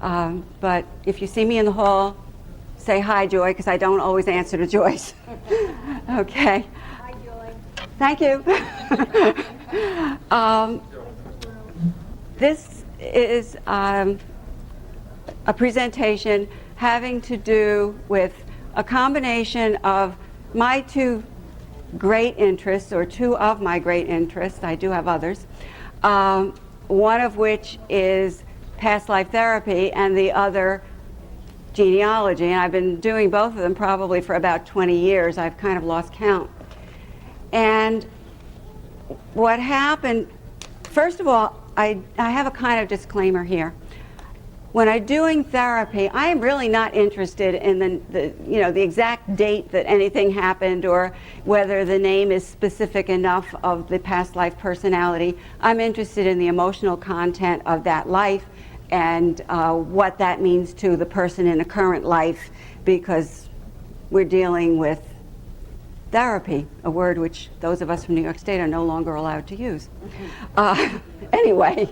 But if you see me in the hall, say hi, Joy, because I don't always answer to Joyce. Okay. Hi, Joy. Thank you. This is a presentation having to do with a combination of my two great interests, or two of my great interests. I do have others. One of which is past life therapy and the other genealogy. And I've been doing both of them probably for about 20 years. I've kind of lost count. And what happened, first of all, I have a kind of disclaimer here. When I'm doing therapy, I am really not interested in the exact date that anything happened, or whether the name is specific enough of the past life personality. I'm interested in the emotional content of that life and what that means to the person in the current life, because we're dealing with therapy, a word which those of us from New York State are no longer allowed to use. Anyway,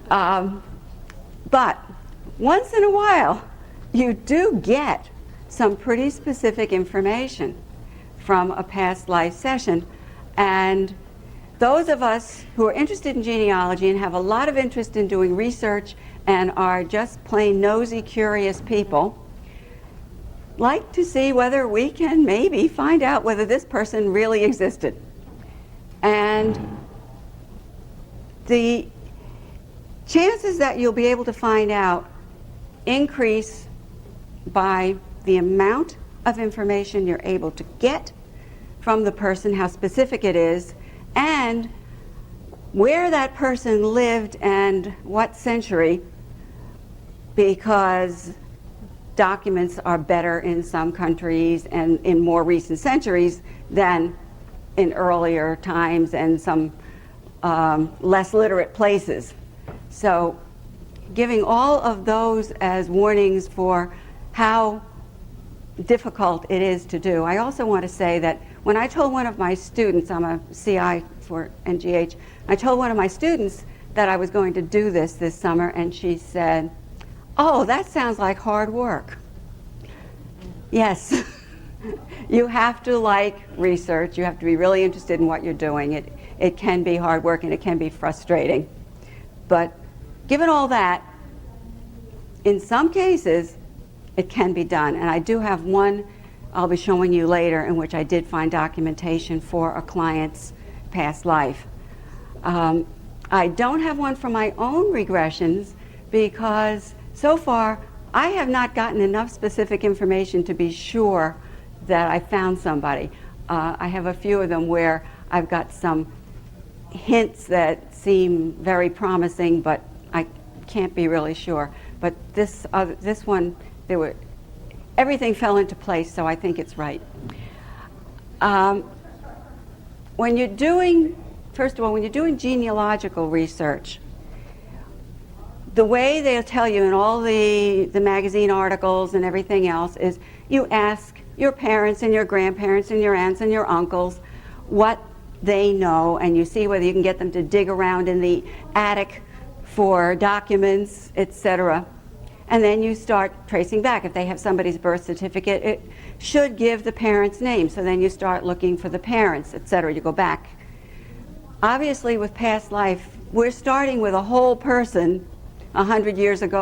but once in a while, you do get some pretty specific information from a past life session. And those of us who are interested in genealogy and have a lot of interest in doing research and are just plain nosy, curious people, like to see whether we can maybe find out whether this person really existed. And the chances that you'll be able to find out increase by the amount of information you're able to get from the person, how specific it is, and where that person lived and what century, because documents are better in some countries and in more recent centuries than in earlier times and some less literate places. So giving all of those as warnings for how difficult it is to do. I also want to say that when I told one of my students, I'm a CI for NGH, I told one of my students that I was going to do this summer, and she said, "Oh, that sounds like hard work." Yes, you have to like research. You have to be really interested in what you're doing. It can be hard work and it can be frustrating. But given all that, in some cases, it can be done. And I do have one I'll be showing you later in which I did find documentation for a client's past life. I don't have one for my own regressions because so far I have not gotten enough specific information to be sure that I found somebody. I have a few of them where I've got some hints that seem very promising, but I can't be really sure. But this one, everything fell into place, so I think it's right. When you're doing, first of all, when you're doing genealogical research, the way they'll tell you in all the magazine articles and everything else is you ask your parents and your grandparents and your aunts and your uncles what they know, and you see whether you can get them to dig around in the attic for documents, etc. And then you start tracing back. If they have somebody's birth certificate, it should give the parents' name. So then you start looking for the parents, etc. You go back. Obviously, with past life, we're starting with a whole person 100 years ago.